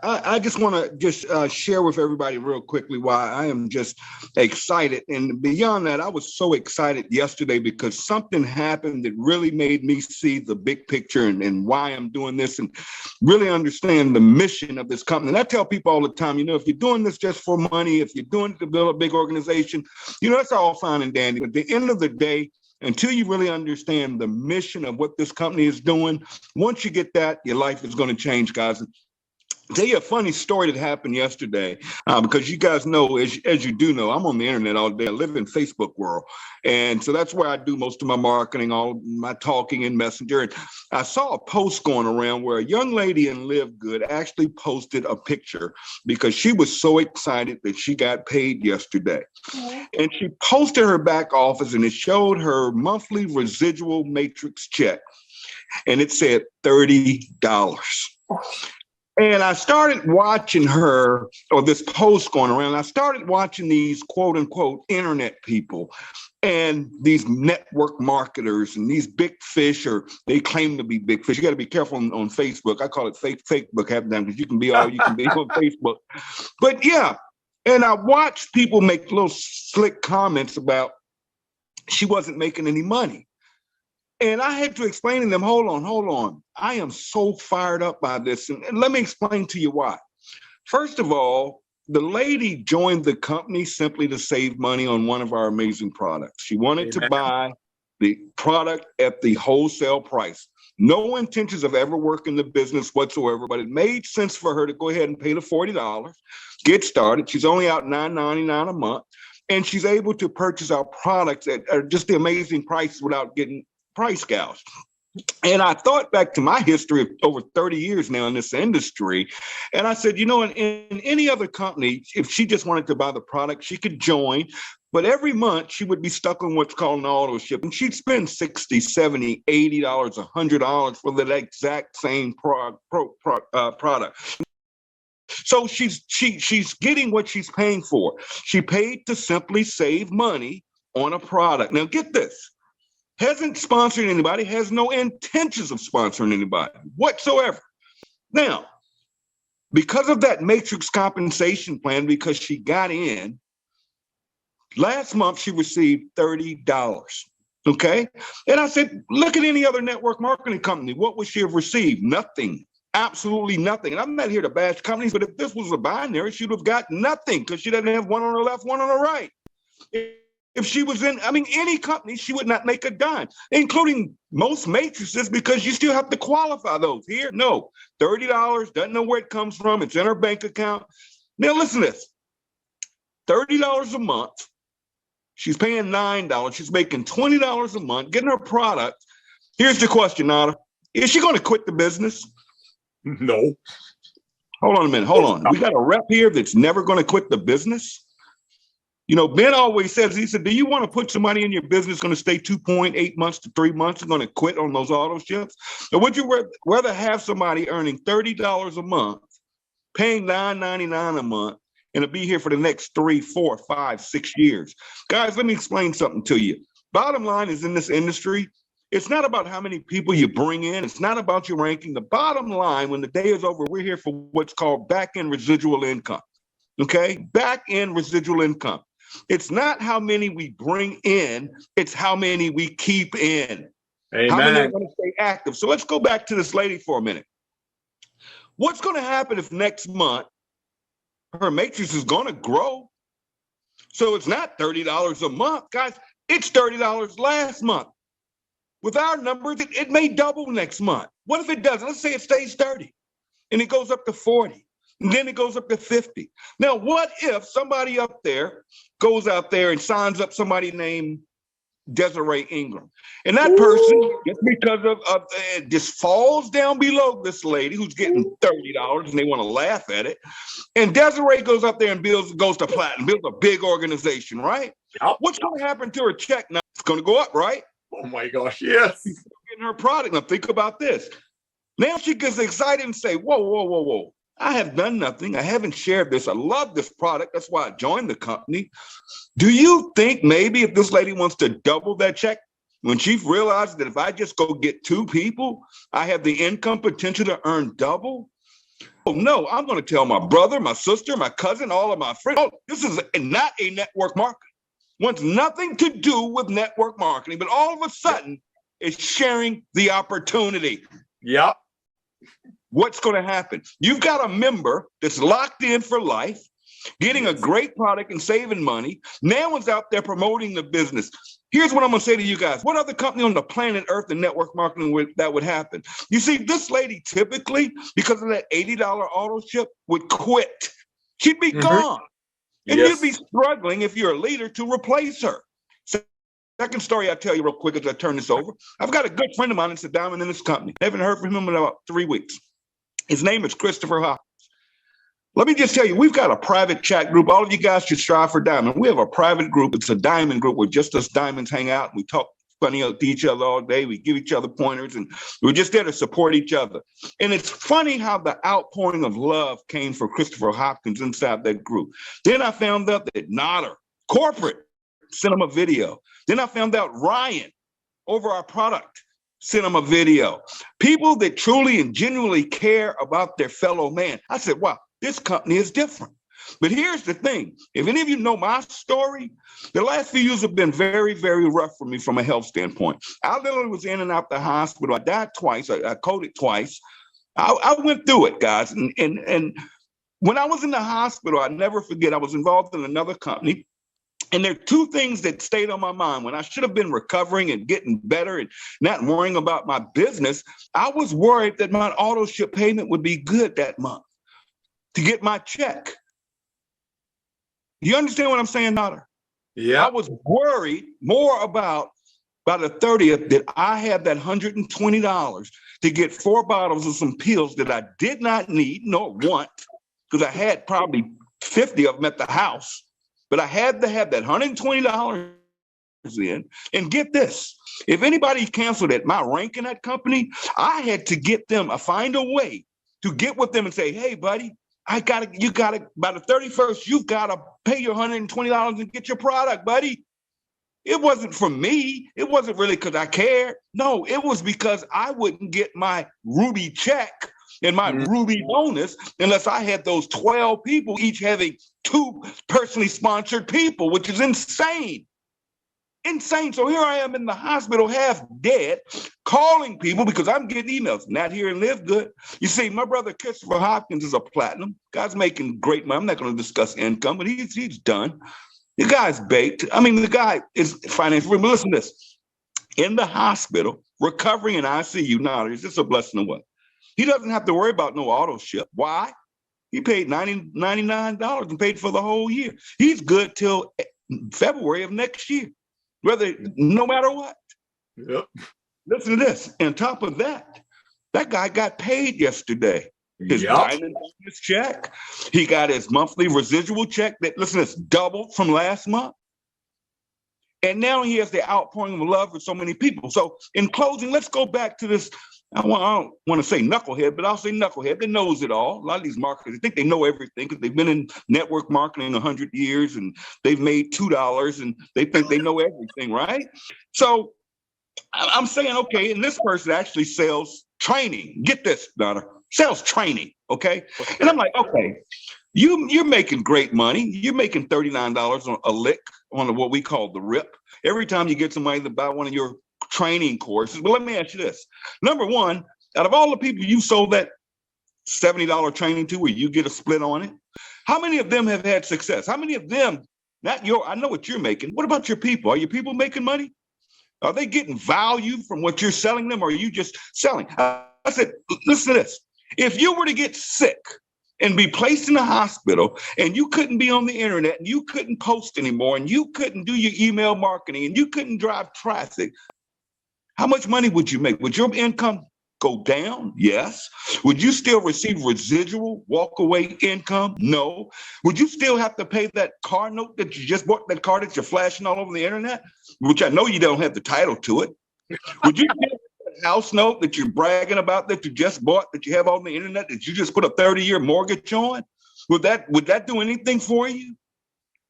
I just want to just share with everybody real quickly why I am just excited. And beyond that, I was so excited yesterday because something happened that really made me see the big picture and why I'm doing this and really understand the mission of this company. And I tell people all the time, if you're doing this just for money, if you're doing it to build a big organization, that's all fine and dandy. But at the end of the day, until you really understand the mission of what this company is doing, once you get that, your life is going to change, guys. I'll tell you a funny story that happened yesterday, because you guys know, as you do know, I'm on the internet all day. I live in Facebook world. And so that's where I do most of my marketing, all my talking in Messenger. And I saw a post going around where a young lady in LiveGood actually posted a picture because she was so excited that she got paid yesterday. And she posted her back office and it showed her monthly residual matrix check. And it said $30. And I started watching her, or this post going around. I started watching these quote unquote internet people and these network marketers and these big fish, or they claim to be big fish. You got to be careful on Facebook. I call it fake book half the time because you can be all you can be on Facebook. But yeah, and I watched people make little slick comments about she wasn't making any money. And I had to explain to them, hold on. I am so fired up by this. And let me explain to you why. First of all, the lady joined the company simply to save money on one of our amazing products. She wanted to buy the product at the wholesale price. No intentions of ever working the business whatsoever, but it made sense for her to go ahead and pay the $40, get started. She's only out $9.99 a month, and she's able to purchase our products at just the amazing prices without getting price gouged. And I thought back to my history of over 30 years now in this industry. And I said, in any other company, if she just wanted to buy the product, she could join. But every month she would be stuck on what's called an auto ship. And she'd spend $60, $70, $80, $100 for the exact same product. So she's getting what she's paying for. She paid to simply save money on a product. Now get this. Hasn't sponsored anybody, has no intentions of sponsoring anybody whatsoever. Now, because of that matrix compensation plan, because she got in, last month she received $30. Okay. And I said, look at any other network marketing company. What would she have received? Nothing. Absolutely nothing. And I'm not here to bash companies, but if this was a binary, she'd have got nothing because she doesn't have one on the left, one on the right. If she was in, any company, she would not make a dime, including most matrices, because you still have to qualify those. Here, no, $30, doesn't know where it comes from. It's in her bank account. Now, listen to this, $30 a month. She's paying $9. She's making $20 a month, getting her product. Here's the question, Nada. Is she going to quit the business? No. Hold on a minute. Hold on. We got a rep here that's never going to quit the business. Ben always says, he said, do you want to put some money in your business going to stay 2.8 months to 3 months and going to quit on those auto ships? Or would you rather have somebody earning $30 a month, paying $9.99 a month, and it'll be here for the next 3, 4, 5, 6 years? Guys, let me explain something to you. Bottom line is, in this industry, it's not about how many people you bring in. It's not about your ranking. The bottom line, when the day is over, we're here for what's called back-end residual income. Okay? Back-end residual income. It's not how many we bring in, it's how many we keep in. Amen. How many are going to stay active. So let's go back to this lady for a minute. What's going to happen if next month her matrix is going to grow? So it's not $30 a month, guys. It's $30 last month. With our numbers, it may double next month. What if it doesn't? Let's say it stays 30 and it goes up to 40. And then it goes up to 50. Now, what if somebody up there goes out there and signs up somebody named Desiree Ingram? And that person, just because of just falls down below this lady who's getting $30 and they want to laugh at it. And Desiree goes up there and goes to platinum, builds a big organization, right? Yep. What's going to happen to her check now? It's going to go up, right? Oh my gosh, yes. She's getting her product. Now think about this. Now she gets excited and say, whoa. I have done nothing. I haven't shared this. I love this product. That's why I joined the company. Do you think maybe if this lady wants to double that check, when she realized that if I just go get 2 people, I have the income potential to earn double? Oh, no, I'm going to tell my brother, my sister, my cousin, all of my friends. Oh, this is not a network marketing. Wants nothing to do with network marketing, but all of a sudden is sharing the opportunity. Yep. What's going to happen? You've got a member that's locked in for life, getting a great product and saving money. Now one's out there promoting the business. Here's what I'm going to say to you guys. What other company on the planet Earth in network marketing that would happen? You see, this lady typically, because of that $80 auto ship, would quit. She'd be gone. And you'd be struggling if you're a leader to replace her. Second story I'll tell you real quick as I turn this over. I've got a good friend of mine that's a diamond in this company. I haven't heard from him in about 3 weeks. His name is Christopher Hopkins. Let me just tell you, we've got a private chat group. All of you guys should strive for diamond. We have a private group. It's a diamond group where just us diamonds hang out. We talk funny to each other all day. We give each other pointers, and we're just there to support each other. And it's funny how the outpouring of love came for Christopher Hopkins inside that group. Then I found out that Notter, corporate, sent him a video. Then I found out Ryan, over our product, sent him a video. People that truly and genuinely care about their fellow man. I said, wow, this company is different. But here's the thing. If any of you know my story, the last few years have been very, very rough for me from a health standpoint. I literally was in and out the hospital. I died twice. I coded twice. I went through it, guys. And when I was in the hospital, I never forget, I was involved in another company. And there are two things that stayed on my mind. When I should have been recovering and getting better and not worrying about my business, I was worried that my auto ship payment would be good that month to get my check. You understand what I'm saying, Notter? Yeah. I was worried more about by the 30th that I had that $120 to get 4 bottles of some pills that I did not need nor want, because I had probably 50 of them at the house. But I had to have that $120 in. And get this, if anybody canceled at my rank in that company, I had to get them, find a way to get with them and say, hey, buddy, you gotta, by the 31st, you've got to pay your $120 and get your product, buddy. It wasn't for me. It wasn't really because I cared. No, it was because I wouldn't get my Ruby check and my Ruby bonus unless I had those 12 people, each having 2 personally sponsored people, which is insane. Insane. So here I am in the hospital, half dead, calling people because I'm getting emails. Not here in LiveGood. You see, my brother Christopher Hopkins is a platinum. Guy's making great money. I'm not going to discuss income, but he's done. The guy's baked. I mean, the guy is financially. But listen to this. In the hospital, recovering in ICU, now is this a blessing or what? He doesn't have to worry about no auto ship. Why? He paid $99 and paid for the whole year. He's good till February of next year. No matter what. Yep. Listen to this. On top of that, that guy got paid yesterday. His diamond bonus check. He got his monthly residual check that, listen, it's doubled from last month. And now he has the outpouring of love for so many people. So in closing, let's go back to this. I don't want to say knucklehead, but I'll say knucklehead that knows it all. A lot of these marketers think they know everything because they've been in network marketing 100 years and they've made $2 and they think they know everything, right? So I'm saying, okay, and this person actually sells training. Get this, Donna, sells training, okay? And I'm like, okay, you're making great money. You're making $39 on a lick on what we call the rip. Every time you get somebody to buy one of your training courses. But let me ask you this. Number one, out of all the people you sold that $70 training to where you get a split on it, how many of them have had success? How many of them, I know what you're making. What about your people? Are your people making money? Are they getting value from what you're selling them, or are you just selling? I said, listen to this. If you were to get sick and be placed in a hospital and you couldn't be on the internet and you couldn't post anymore and you couldn't do your email marketing and you couldn't drive traffic, how much money would you make? Would your income go down? Yes. Would you still receive residual walk-away income? No. Would you still have to pay that car note that you just bought, that car that you're flashing all over the internet, which I know you don't have the title to it? Would you still have that house note that you're bragging about that you just bought, that you have on the internet, that you just put a 30-year mortgage on? Would that do anything for you?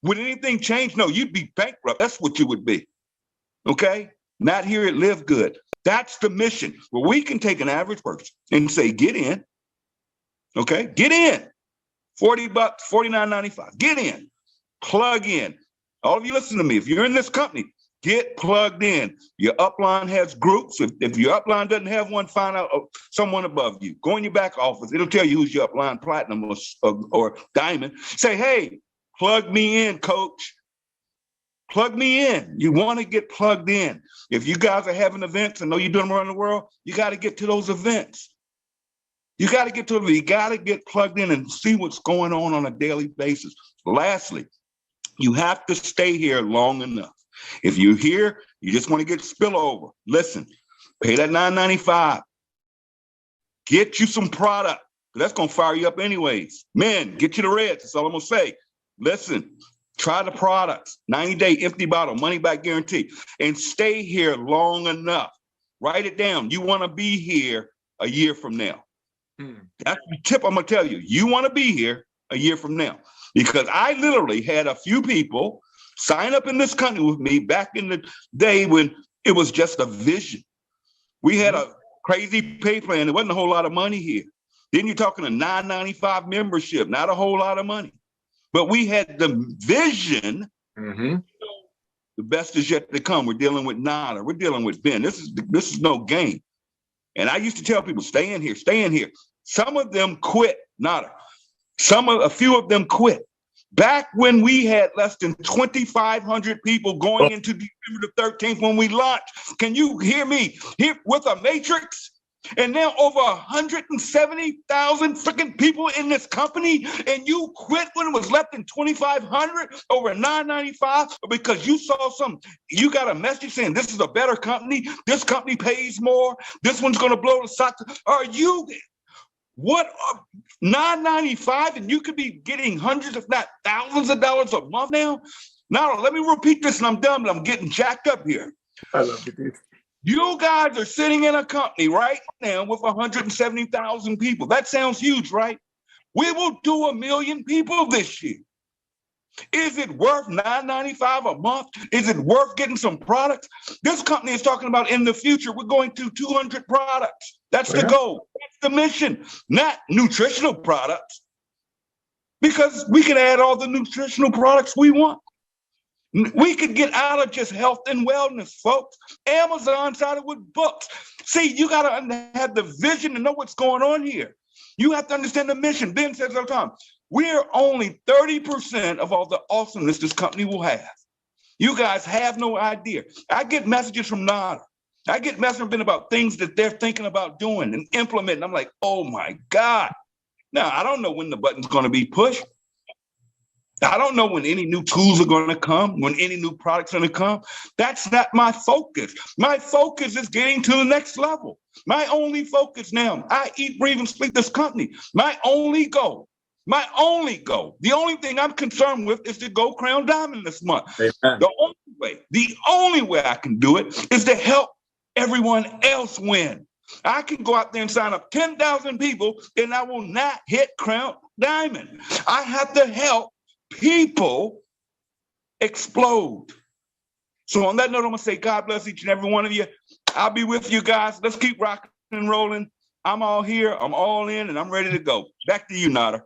Would anything change? No, you'd be bankrupt. That's what you would be. Okay? Not here at LiveGood. That's the mission, where we can take an average person and say, get in, Okay, get in. $40, $49.95. Get in. Plug in. All of you listen to me. If you're in this company, get plugged in. Your upline has groups. If your upline doesn't have one, find out someone above you. Go in your back office. It'll tell you who's your upline, platinum or diamond. Say, hey, plug me in, coach. Plug me in. You want to get plugged in. If you guys are having events, I know you're doing them around the world, you got to get to those events. You got to get plugged in and see what's going on a daily basis. Lastly, you have to stay here long enough. If you're here, you just want to get spillover. Listen, pay that $9.95. Get you some product. That's going to fire you up anyways. Men, get you the reds. That's all I'm going to say. Listen, try the products. 90-day empty bottle, money back guarantee. And stay here long enough. Write it down. You want to be here a year from now. That's the tip I'm going to tell you. You want to be here a year from now. Because I literally had a few people sign up in this company with me back in the day when it was just a vision. We had a crazy pay plan. There wasn't a whole lot of money here. Then you're talking a $9.95 membership, not a whole lot of money. But we had the vision. The best is yet to come. We're dealing with Nada. We're dealing with Ben. This is no game. And I used to tell people, stay in here, stay in here. Some of them quit, Nada. A few of them quit. Back when we had less than 2,500 people going into December the 13th when we launched. Can you hear me? Here with a matrix? And now over 170,000 freaking people in this company, and you quit when it was less than 2,500 over $9.95 because you saw you got a message saying this is a better company, this company pays more, this one's going to blow the socks. Are you... What, $9.95, and you could be getting hundreds, if not thousands of dollars a month now? Now, let me repeat this, and I'm done, but I'm getting jacked up here. I love it, dude. You guys are sitting in a company right now with 170,000 people. That sounds huge, right? We will do 1 million people this year. Is it worth $9.95 a month? Is it worth getting some products? This company is talking about in the future, we're going to 200 products. That's the goal. That's the mission, not nutritional products. Because we can add all the nutritional products we want. We could get out of just health and wellness, folks. Amazon started with books. See, you got to have the vision to know what's going on here. You have to understand the mission. Ben says all the time, we're only 30% of all the awesomeness this company will have. You guys have no idea. I get messages from Nada. I get messages from Ben about things that they're thinking about doing and implementing. I'm like, oh my God. Now, I don't know when the button's going to be pushed. I don't know when any new tools are going to come, when any new products are going to come. That's not my focus. My focus is getting to the next level. My only focus now, I eat, breathe, and sleep this company. My only goal, the only thing I'm concerned with is to go crown diamond this month. Amen. The only way I can do it is to help everyone else win. I can go out there and sign up 10,000 people and I will not hit crown diamond. I have to help people explode. So on that note, I'm going to say God bless each and every one of you. I'll be with you guys. Let's keep rocking and rolling. I'm all here. I'm all in, and I'm ready to go. Back to you, Nada.